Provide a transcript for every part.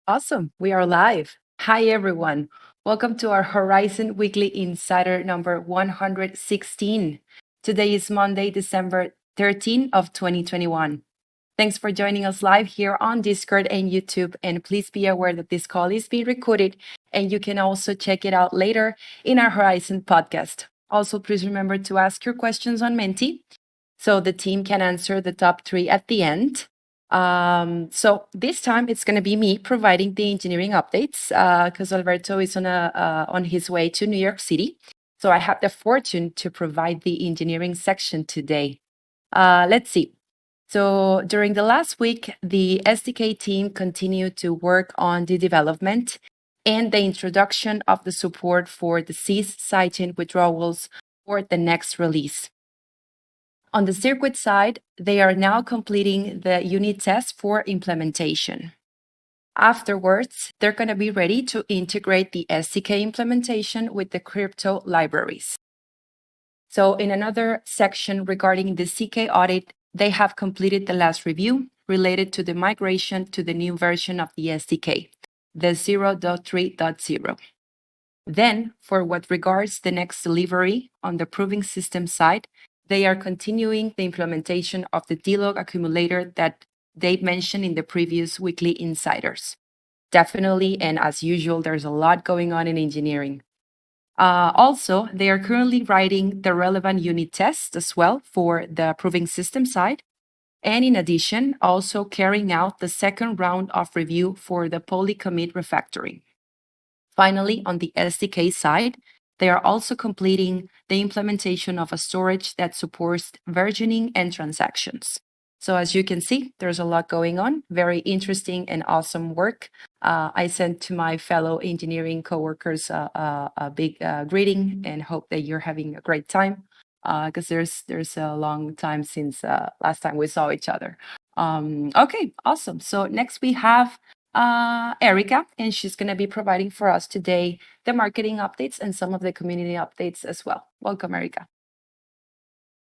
Awesome. We are live. Hi, everyone. Welcome to our Horizen Weekly Insider number 116. Today is Monday, December 13 of 2021. Thanks for joining us live here on Discord and YouTube. And please be aware that this call is being recorded and you can also check it out later in our Horizen podcast. Also, please remember to ask your questions on Menti so the team can answer the top three at the end. So this time it's going to be me providing the engineering updates because Alberto is on his way to New York City. So I have the fortune to provide the engineering section today. Let's see. So during the last week, the SDK team continued to work on the development and the introduction of the support for the cease sidechain withdrawals for the next release. On the circuit side, they are now completing the unit test for implementation. Afterwards, they're going to be ready to integrate the SDK implementation with the crypto libraries. So in another section regarding the CK audit, they have completed the last review related to the migration to the new version of the SDK, the 0.3.0. Then, for what regards the next delivery on the proving system side, they are continuing the implementation of the DLog accumulator that they mentioned in the previous weekly insiders. Definitely, and as usual, there's a lot going on in engineering. Also, they are currently writing the relevant unit tests as well for the proving system side. And in addition, also carrying out the second round of review for the polycommit refactoring. Finally, on the SDK side, they are also completing the implementation of a storage that supports versioning and transactions. So as you can see, there's a lot going on, very interesting and awesome work. I sent to my fellow engineering coworkers a big greeting and hope that you're having a great time because there's a long time since last time we saw each other. Okay, awesome. So next we have Erica, and she's going to be providing for us today the marketing updates and some of the community updates as well. Welcome, Erica.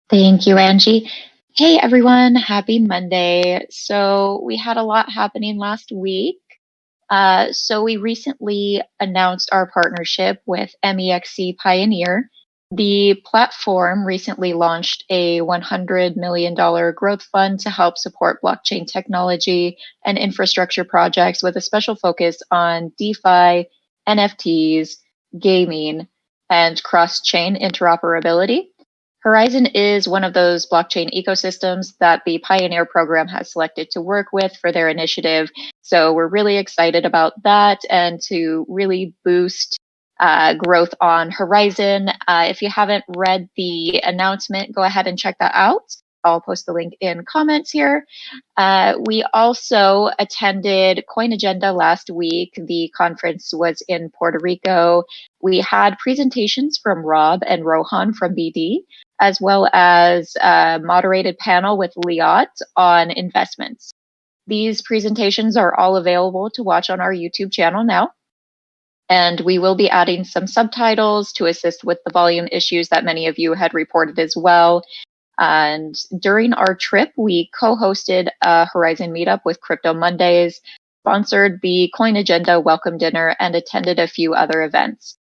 Thank you, Angie. Hey, everyone. Happy Monday. So we had a lot happening last week. So we recently announced our partnership with MEXC Pioneer. The platform recently launched a $100 million growth fund to help support blockchain technology and infrastructure projects with a special focus on DeFi, NFTs, gaming, and cross-chain interoperability. Horizen is one of those blockchain ecosystems that the Pioneer program has selected to work with for their initiative. So we're really excited about that and to really boost growth on Horizen. If you haven't read the announcement, go ahead and check that out. I'll post the link in comments here. We also attended Coin Agenda last week. The conference was in Puerto Rico. We had presentations from Rob and Rohan from BD, as well as a moderated panel with Liat on investments. These presentations are all available to watch on our YouTube channel now. And we will be adding some subtitles to assist with the volume issues that many of you had reported as well. And during our trip, we co-hosted a Horizen meetup with Crypto Mondays, sponsored the Coin Agenda welcome dinner, and attended a few other events.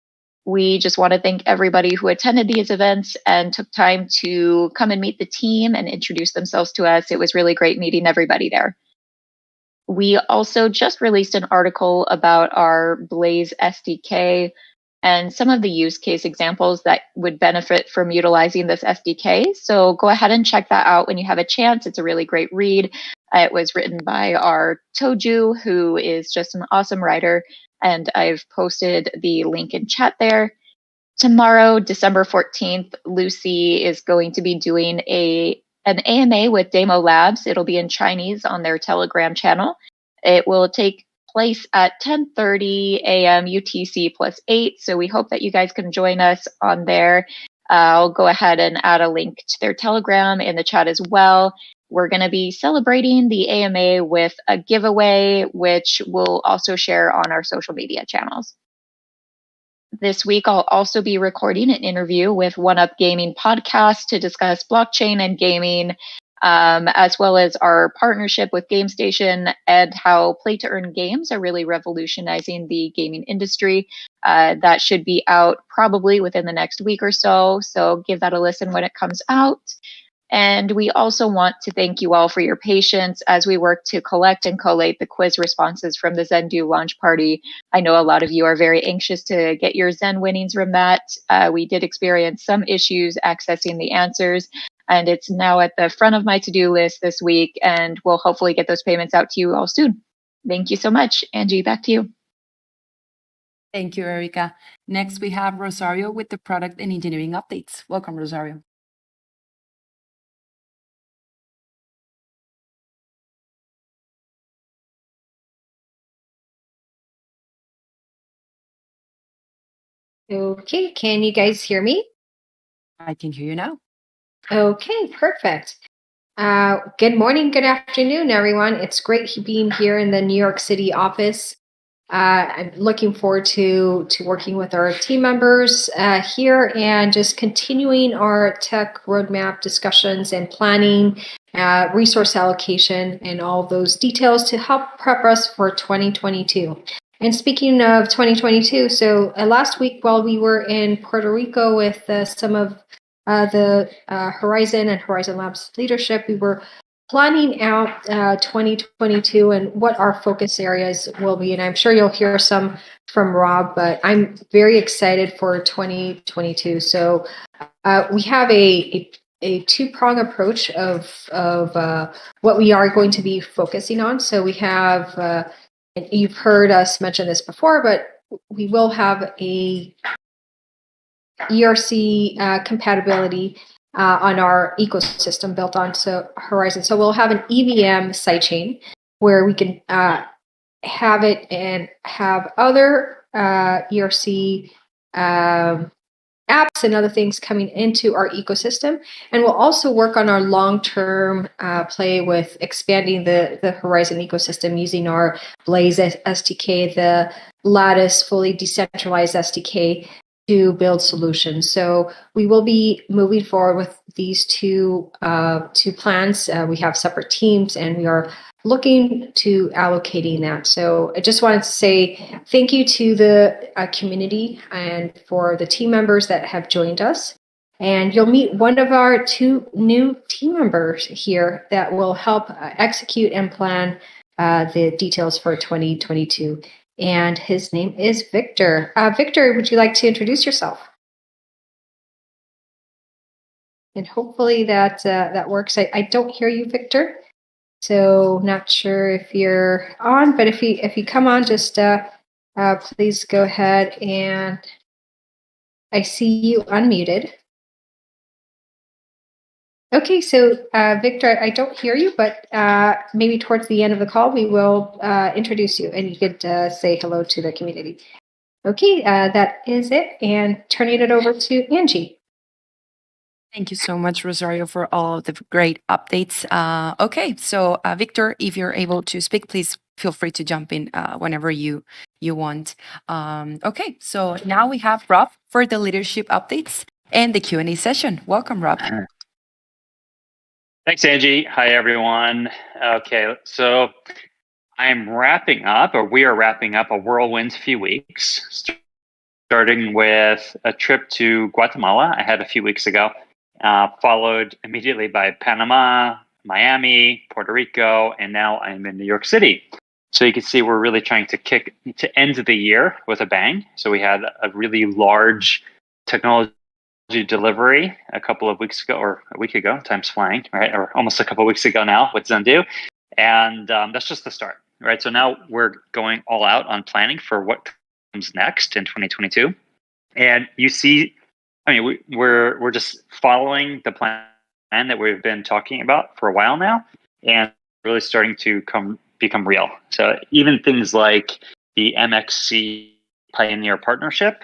We just want to thank everybody who attended these events and took time to come and meet the team and introduce themselves to us. It was really great meeting everybody there. We also just released an article about our Blaze SDK and some of the use case examples that would benefit from utilizing this SDK. So go ahead and check that out when you have a chance. It's a really great read. It was written by our Toju, who is just an awesome writer, and I've posted the link in chat there. Tomorrow, December 14th, Lucy is going to be doing an AMA with Demo Labs. It'll be in Chinese on their Telegram channel. It will take place at 10:30 a.m. UTC +8. So we hope that you guys can join us on there. I'll go ahead and add a link to their Telegram in the chat as well. We're going to be celebrating the AMA with a giveaway, which we'll also share on our social media channels. This week, I'll also be recording an interview with One Up Gaming podcast to discuss blockchain and gaming. as well as our partnership with GameStation and how play to earn games are really revolutionizing the gaming industry. That should be out probably within the next week or so. So give that a listen when it comes out. And we also want to thank you all for your patience as we work to collect and collate the quiz responses from the Zendu launch party. I know a lot of you are very anxious to get your Zen winnings from that. We did experience some issues accessing the answers, and it's now at the front of my to-do list this week, and we'll hopefully get those payments out to you all soon. Thank you so much. Angie, back to you. Thank you, Erica. Next, we have Rosario with the product and engineering updates. Welcome, Rosario. Okay, can you guys hear me? I can hear you now. Okay, perfect. Good morning, good afternoon, everyone. It's great being here in the New York City office. I'm looking forward to working with our team members here and just continuing our tech roadmap discussions and planning, resource allocation, and all those details to help prep us for 2022. And speaking of 2022, so last week while we were in Puerto Rico with some of the Horizen and Horizen Labs leadership, we were planning out 2022 and what our focus areas will be. And I'm sure you'll hear some from Rob, but I'm very excited for 2022. So we have a two-prong approach of what we are going to be focusing on. So we have, and you've heard us mention this before, but we will have a ERC compatibility on our ecosystem built on Horizen. So we'll have an EVM sidechain where we can have it and have other ERC apps and other things coming into our ecosystem. And we'll also work on our long-term play with expanding the Horizen ecosystem using our Blaze SDK, the Lattice fully decentralized SDK, to build solutions. So we will be moving forward with these two plans. We have separate teams, and we are looking to allocating that. So I just wanted to say thank you to the community and for the team members that have joined us. And you'll meet one of our two new team members here that will help execute and plan the details for 2022. And his name is Victor. Victor, would you like to introduce yourself? And hopefully that works. I don't hear you, Victor. So not sure if you're on, but if you come on, just please go ahead, and I see you unmuted. Okay, so Victor, I don't hear you, but maybe towards the end of the call, we will introduce you and you could say hello to the community. Okay, that is it, and turning it over to Angie. Thank you so much, Rosario, for all of the great updates. Okay, so Victor, if you're able to speak, please feel free to jump in whenever you want. Okay, so now we have Rob for the leadership updates and the Q&A session. Welcome, Rob. Thanks, Angie. Hi, everyone. Okay, so I'm wrapping up, or we are wrapping up, a whirlwind few weeks, starting with a trip to Guatemala I had a few weeks ago, followed immediately by Panama, Miami, Puerto Rico, and now I'm in New York City. So you can see we're really trying to end the year with a bang. So we had a really large technology delivery a couple of weeks ago, or a week ago, time's flying, right? Or almost a couple of weeks ago now with Zendu. And that's just the start, right? So now we're going all out on planning for what comes next in 2022. And you see, I mean, we're just following the plan that we've been talking about for a while now, and really starting to become real. So even things like the MXC Pioneer partnership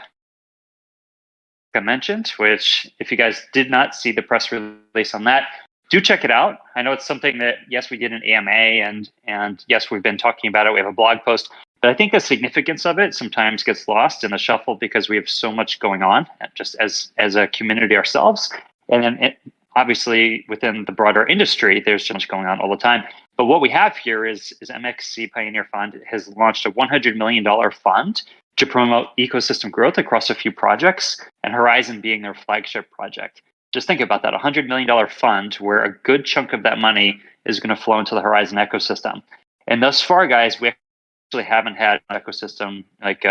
I mentioned, which if you guys did not see the press release on that, do check it out. I know it's something that, yes, we did an AMA, and yes, we've been talking about it. We have a blog post, but I think the significance of it sometimes gets lost in the shuffle because we have so much going on just as a community ourselves. And then obviously within the broader industry, there's so much going on all the time. But what we have here is MXC Pioneer Fund has launched a $100 million fund to promote ecosystem growth across a few projects, and Horizen being their flagship project. Just think about that, $100 million fund where a good chunk of that money is going to flow into the Horizen ecosystem. And thus far, guys, we actually haven't had an ecosystem like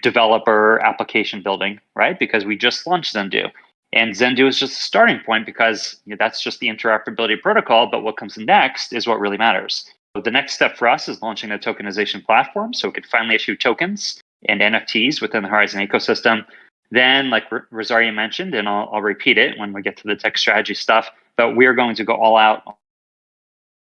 developer application building, right? Because we just launched Zendoo. And Zendoo is just a starting point because that's just the interoperability protocol. But what comes next is what really matters. So the next step for us is launching a tokenization platform so we could finally issue tokens and NFTs within the Horizen ecosystem. Then, like Rosario mentioned, and I'll repeat it when we get to the tech strategy stuff, but we are going to go all out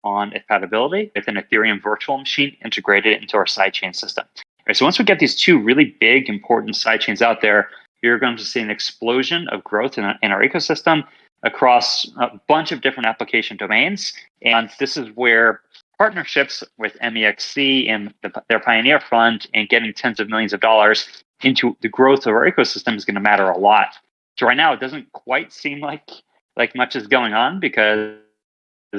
on compatibility with an Ethereum virtual machine integrated into our sidechain system. Right, so once we get these two really big, important sidechains out there, you're going to see an explosion of growth in our ecosystem across a bunch of different application domains. And this is where partnerships with MEXC and their Pioneer Fund and getting tens of millions of dollars into the growth of our ecosystem is going to matter a lot. So right now, it doesn't quite seem like much is going on because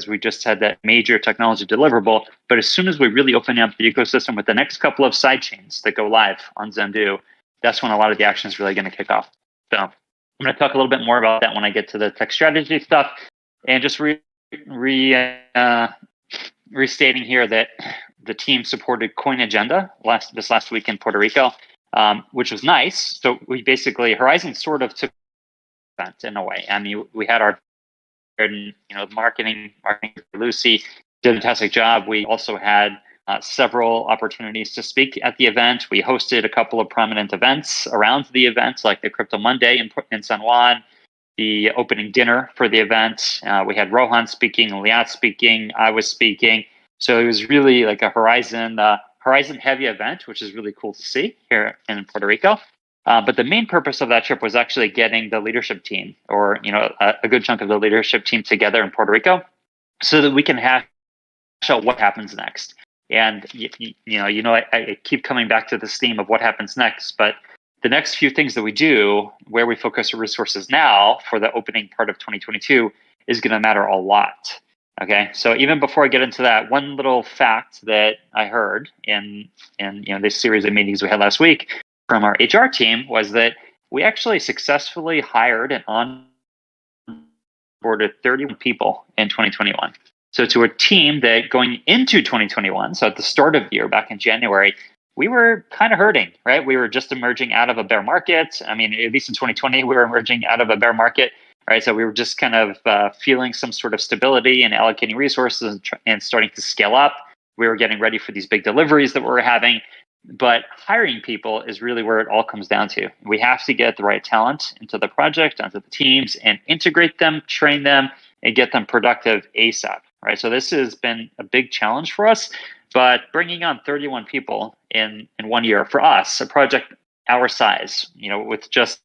we just had that major technology deliverable. But as soon as we really open up the ecosystem with the next couple of sidechains that go live on Zendoo, that's when a lot of the action is really going to kick off. So I'm going to talk a little bit more about that when I get to the tech strategy stuff. And just restating here that the team supported Coin Agenda this last week in Puerto Rico, which was nice. So we basically, Horizen sort of took event in a way. I mean, we had our marketing Lucy did a fantastic job. We also had several opportunities to speak at the event. We hosted a couple of prominent events around the event, like the Crypto Monday in San Juan, the opening dinner for the event. We had Rohan speaking, Liat speaking, I was speaking. So it was really like a Horizen heavy event, which is really cool to see here in Puerto Rico. But the main purpose of that trip was actually getting the leadership team, or a good chunk of the leadership team together in Puerto Rico, so that we can hash out what happens next. And I keep coming back to this theme of what happens next. But the next few things that we do, where we focus our resources now for the opening part of 2022, is going to matter a lot. Okay, so even before I get into that, one little fact that I heard in this series of meetings we had last week from our HR team was that we actually successfully hired and onboarded 31 people in 2021. So to a team that going into 2021, so at the start of the year, back in January, we were kind of hurting, right? We were just emerging out of a bear market. I mean, at least in 2020, we were emerging out of a bear market, right? So we were just kind of feeling some sort of stability and allocating resources and starting to scale up. We were getting ready for these big deliveries that we were having. But hiring people is really where it all comes down to. We have to get the right talent into the project, onto the teams, and integrate them, train them, and get them productive ASAP, right? So this has been a big challenge for us, but bringing on 31 people in 1 year for us, a project our size, with just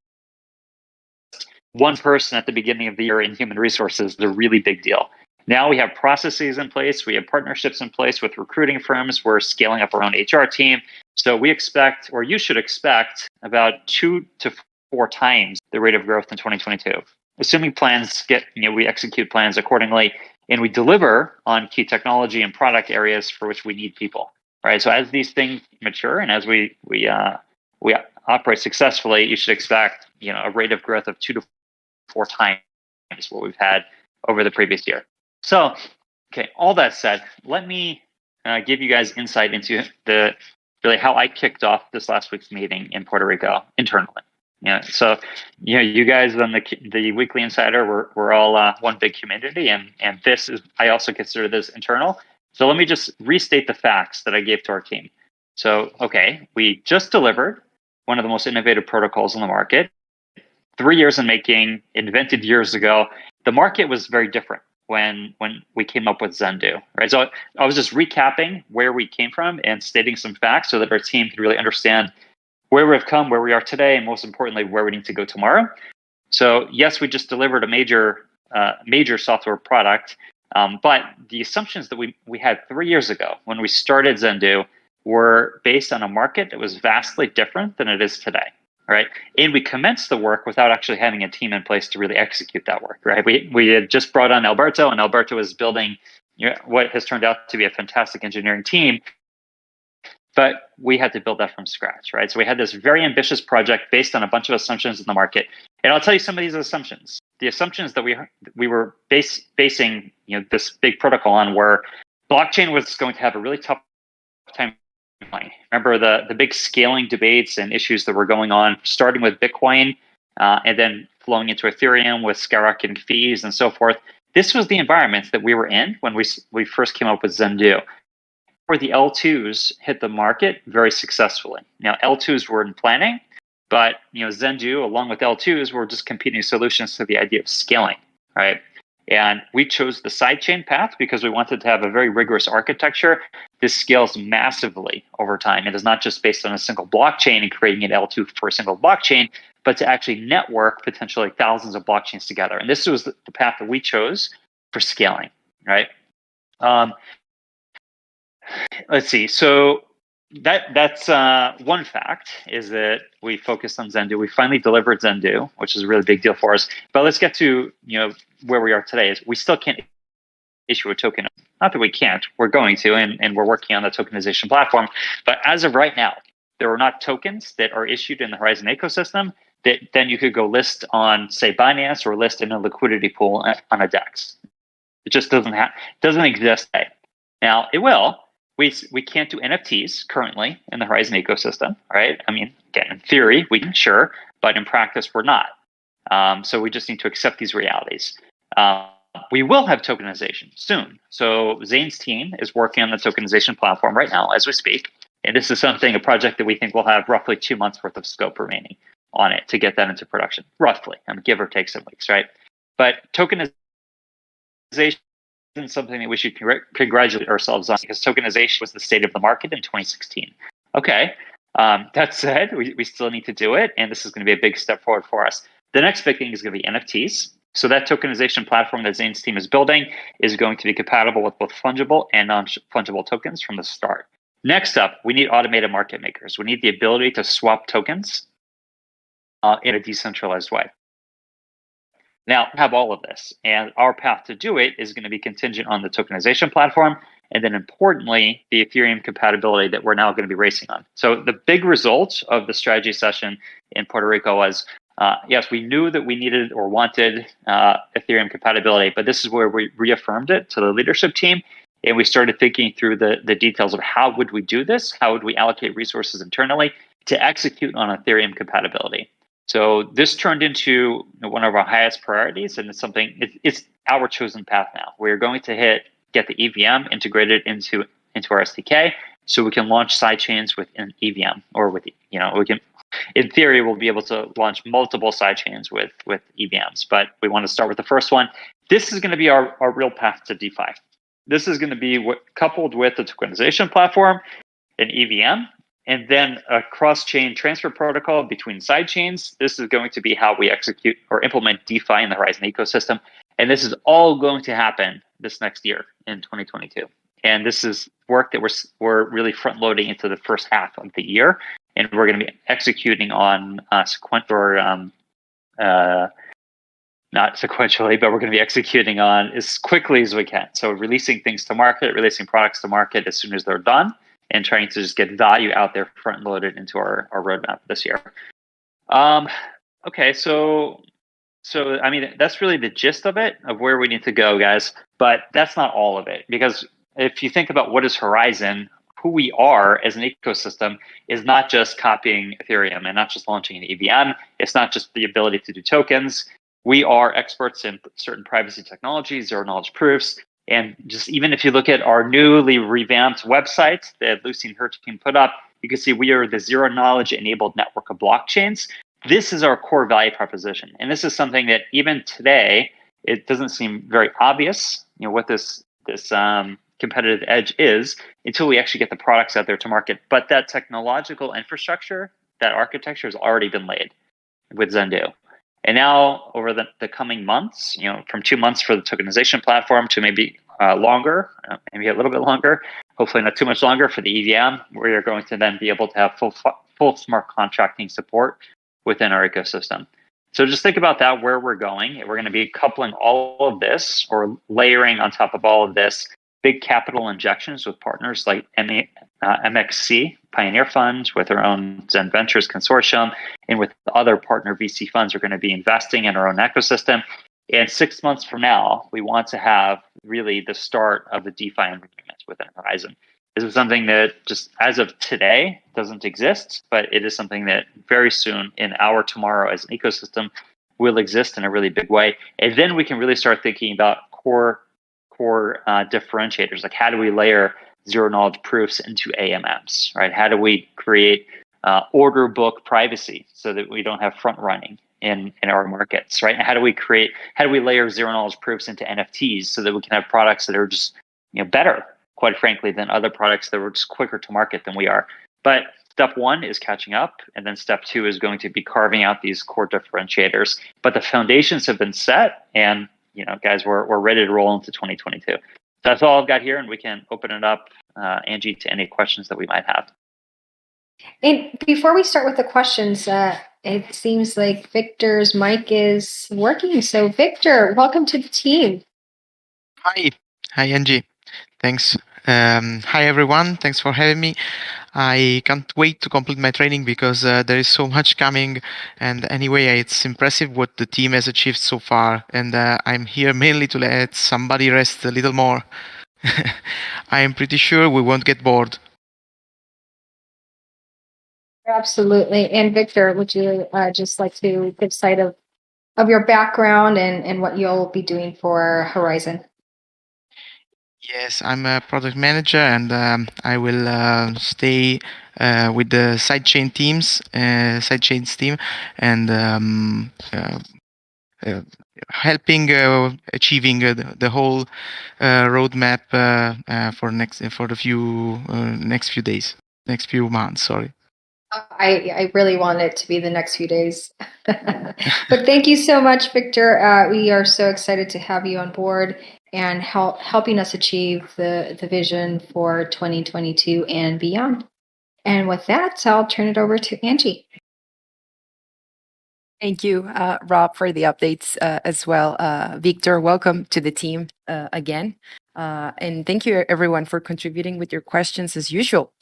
one person at the beginning of the year in human resources is a really big deal. Now we have processes in place. We have partnerships in place with recruiting firms. We're scaling up our own HR team. So we expect, or you should expect, about 2 to 4 times the rate of growth in 2022. Assuming we execute plans accordingly, and we deliver on key technology and product areas for which we need people. Right. So as these things mature and as we operate successfully, you should expect a rate of growth of 2 to 4 times what we've had over the previous year. So, okay, all that said, let me give you guys insight into really how I kicked off this last week's meeting in Puerto Rico internally. So you guys on the Weekly Insider, we're all one big community, and this is, I also consider this internal. So let me just restate the facts that I gave to our team. So, okay, we just delivered one of the most innovative protocols on the market. 3 years in making, invented years ago. The market was very different when we came up with Zendoo, right? So I was just recapping where we came from and stating some facts so that our team could really understand where we've come, where we are today, and most importantly, where we need to go tomorrow. So yes, we just delivered a major software product, but the assumptions that we had 3 years ago when we started Zendoo were based on a market that was vastly different than it is today. right? And we commenced the work without actually having a team in place to really execute that work, right? We had just brought on Alberto, and Alberto was building what has turned out to be a fantastic engineering team, but we had to build that from scratch, right? So we had this very ambitious project based on a bunch of assumptions in the market. And I'll tell you some of these assumptions. The assumptions that we were basing this big protocol on were blockchain was going to have a really tough time. Remember the big scaling debates and issues that were going on, starting with Bitcoin and then flowing into Ethereum with skyrocketing fees and so forth. This was the environment that we were in when we first came up with Zendoo, where the L2s hit the market very successfully. Now, L2s were in planning, but Zendoo, along with L2s, were just competing solutions to the idea of scaling, right? And we chose the sidechain path because we wanted to have a very rigorous architecture. This scales massively over time. It is not just based on a single blockchain and creating an L2 for a single blockchain, but to actually network potentially thousands of blockchains together. And this was the path that we chose for scaling, right? Let's see. So that's one fact, is that we focused on Zendoo. We finally delivered Zendoo, which is a really big deal for us. But let's get to where we are today. Is we still can't issue a token. Not that we can't. We're going to, and we're working on the tokenization platform. But as of right now, there are not tokens that are issued in the Horizen ecosystem that then you could go list on, say, Binance, or list in a liquidity pool on a DEX. It just doesn't exist today. Now it will. We can't do NFTs currently in the Horizen ecosystem, right? I mean, again, in theory, we can, sure, but in practice, we're not. So we just need to accept these realities. We will have tokenization soon. So Zane's team is working on the tokenization platform right now as we speak. And this is a project that we think will have roughly 2 months worth of scope remaining on it to get that into production, roughly. Give or take some weeks, right? But tokenization isn't something that we should congratulate ourselves on, because tokenization was the state of the market in 2016. Okay. That said, we still need to do it, and this is going to be a big step forward for us. The next big thing is going to be NFTs. So that tokenization platform that Zane's team is building is going to be compatible with both fungible and non-fungible tokens from the start. Next up, we need automated market makers. We need the ability to swap tokens in a decentralized way. Now, we have all of this, and our path to do it is going to be contingent on the tokenization platform, and then importantly, the Ethereum compatibility that we're now going to be racing on. So the big result of the strategy session in Puerto Rico was, yes, we knew that we needed or wanted Ethereum compatibility, but this is where we reaffirmed it to the leadership team, and we started thinking through the details of how would we do this, how would we allocate resources internally to execute on Ethereum compatibility. So this turned into one of our highest priorities, and it's our chosen path now. We're going to get the EVM integrated into our SDK, so we can launch sidechains with an EVM, or we can, in theory, we'll be able to launch multiple sidechains with EVMs. But we want to start with the first one. This is going to be our real path to DeFi. This is going to be coupled with the tokenization platform, an EVM, and then a cross-chain transfer protocol between sidechains. This is going to be how we execute or implement DeFi in the Horizen ecosystem. And this is all going to happen this next year in 2022. And this is work that we're really front-loading into the first half of the year. And we're going to be executing on not sequentially, but we're going to be executing on as quickly as we can. So releasing things to market, releasing products to market as soon as they're done, and trying to just get value out there front loaded into our roadmap this year. Okay, so I mean, that's really the gist of it, of where we need to go, guys. But that's not all of it, because if you think about what is Horizen, who we are as an ecosystem is not just copying Ethereum and not just launching an EVM. It's not just the ability to do tokens. We are experts in certain privacy technologies, zero knowledge proofs. And just even if you look at our newly revamped website that Lucy and her team put up, you can see we are the zero knowledge enabled network of blockchains. This is our core value proposition. And this is something that even today, it doesn't seem very obvious, what this competitive edge is until we actually get the products out there to market. But that technological infrastructure, that architecture has already been laid with Zendoo. And now over the coming months, from 2 months for the tokenization platform to maybe longer, maybe a little bit longer, hopefully not too much longer for the EVM, we are going to then be able to have full smart contracting support within our ecosystem. So just think about that, where we're going. We're going to be coupling all of this or layering on top of all of this big capital injections with partners like MXC, Pioneer Fund, with our own Zen Ventures Consortium, and with other partner VC funds. We're going to be investing in our own ecosystem. And 6 months from now, we want to have really the start of the DeFi environment within Horizen. This is something that just as of today doesn't exist, but it is something that very soon in our tomorrow as an ecosystem will exist in a really big way. And then we can really start thinking about core differentiators, like how do we layer zero knowledge proofs into AMMs, right? How do we create order book privacy so that we don't have front running in our markets, right? And how do we layer zero knowledge proofs into NFTs so that we can have products that are just better, quite frankly, than other products that were just quicker to market than we are. But step one is catching up, and then step two is going to be carving out these core differentiators. But the foundations have been set, and guys, we're ready to roll into 2022. So that's all I've got here, and we can open it up, Angie, to any questions that we might have. And before we start with the questions, it seems like Victor's mic is working. So Victor, welcome to the team. Hi, Angie. Thanks. Hi, everyone. Thanks for having me. I can't wait to complete my training because there is so much coming. And anyway, it's impressive what the team has achieved so far. And I'm here mainly to let somebody rest a little more. I am pretty sure we won't get bored. Absolutely. And Victor, would you just like to give sight of your background and what you'll be doing for Horizen? Yes, I'm a product manager, and I will stay with the sidechains team, and helping achieving the whole roadmap for next few months. Sorry. I really want it to be the next few days. But thank you so much, Victor. We are so excited to have you on board and helping us achieve the vision for 2022 and beyond. And with that, I'll turn it over to Angie. Thank you, Rob, for the updates as well. Victor, welcome to the team again. And thank you, everyone, for contributing with your questions as usual.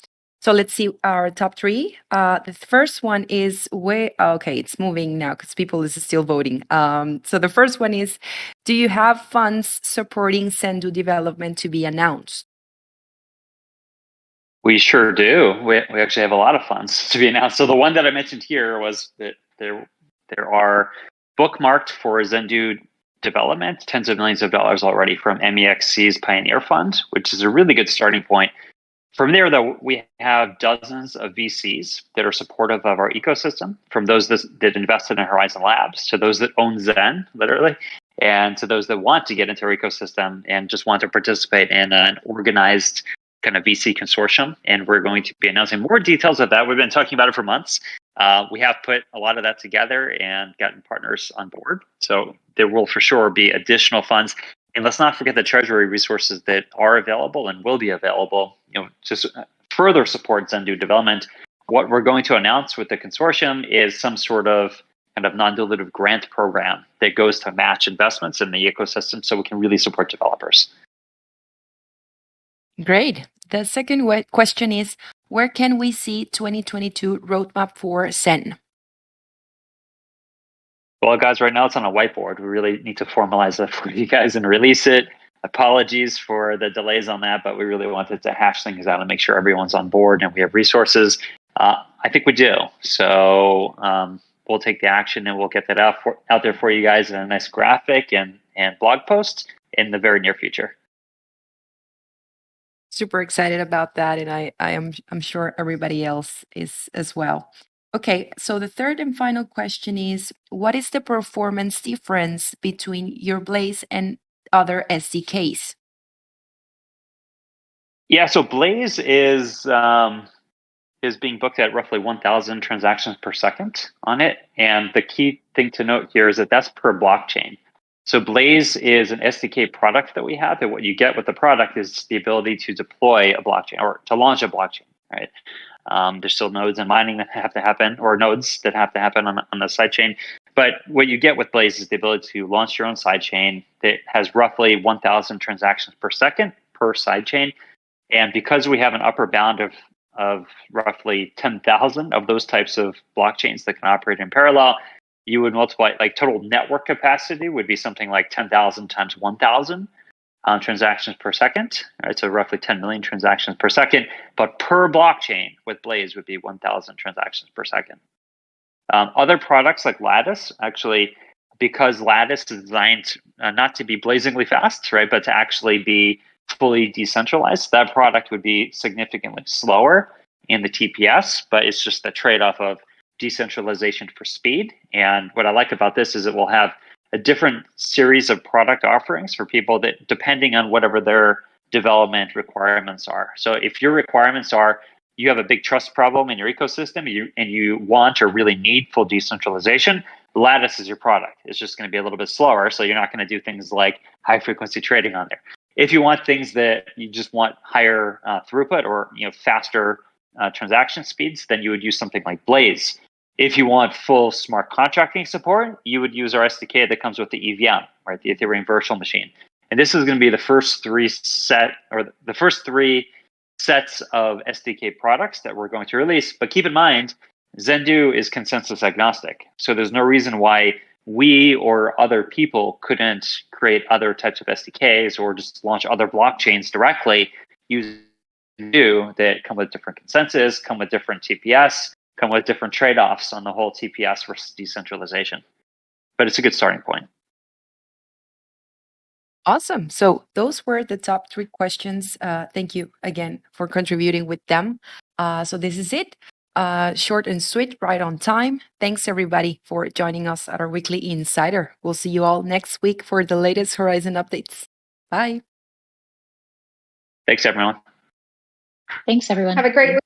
So let's see our top three. The first one is okay, it's moving now because people is still voting. So the first one is, do you have funds supporting Sendu development to be announced? We sure do. We actually have a lot of funds to be announced. So the one that I mentioned here was that there are bookmarked for Sendu development, tens of millions of dollars already from MEXC's Pioneer Fund, which is a really good starting point. From there, though, we have dozens of VCs that are supportive of our ecosystem, from those that invested in Horizen Labs to those that own Zen, literally, and to those that want to get into our ecosystem and just want to participate in an organized kind of VC consortium. And we're going to be announcing more details of that. We've been talking about it for months. We have put a lot of that together and gotten partners on board. So there will for sure be additional funds. And let's not forget the treasury resources that are available and will be available, to further support Sendu development. What we're going to announce with the consortium is some sort of kind of non-dilutive grant program that goes to match investments in the ecosystem so we can really support developers. Great. The second question is, where can we see 2022 roadmap for Zen? Well, guys, right now it's on a whiteboard. We really need to formalize that for you guys and release it. Apologies for the delays on that, but we really wanted to hash things out and make sure everyone's on board and we have resources. I think we do. So we'll take the action and we'll get that out there for you guys in a nice graphic and blog post in the very near future. Super excited about that, and I'm sure everybody else is as well. Okay, so the third and final question is, what is the performance difference between your Blaze and other SDKs? Yeah, so Blaze is being booked at roughly 1,000 transactions per second on it. And the key thing to note here is that that's per blockchain. So Blaze is an SDK product that we have. And what you get with the product is the ability to deploy a blockchain or to launch a blockchain. right? There's still nodes and mining that have to happen, or nodes that have to happen on the sidechain. But what you get with Blaze is the ability to launch your own sidechain that has roughly 1,000 transactions per second per sidechain. And because we have an upper bound of roughly 10,000 of those types of blockchains that can operate in parallel, you would multiply, like total network capacity would be something like 10,000 times 1,000 transactions per second. Right? So roughly 10 million transactions per second. But per blockchain with Blaze would be 1,000 transactions per second. Other products like Lattice, actually, because Lattice is designed not to be blazingly fast, right, but to actually be fully decentralized, that product would be significantly slower in the TPS, but it's just the trade-off of decentralization for speed. And what I like about this is it will have a different series of product offerings for people that, depending on whatever their development requirements are. So if your requirements are you have a big trust problem in your ecosystem and you want or really need full decentralization, Lattice is your product. It's just going to be a little bit slower, so you're not going to do things like high frequency trading on there. If you want things that you just want higher throughput or faster transaction speeds, then you would use something like Blaze. If you want full smart contracting support, you would use our SDK that comes with the EVM, right, the Ethereum Virtual Machine. And this is going to be the first three sets of SDK products that we're going to release. But keep in mind, Zendoo is consensus agnostic. So there's no reason why we or other people couldn't create other types of SDKs or just launch other blockchains directly using Zendoo that come with different consensus, come with different TPS, come with different trade-offs on the whole TPS versus decentralization. But it's a good starting point. Awesome. So those were the top 3 questions. Thank you again for contributing with them. So this is it. Short and sweet, right on time. Thanks everybody for joining us at our weekly Insider. We'll see you all next week for the latest Horizen updates. Bye. Thanks, everyone. Thanks, everyone. Have a great week.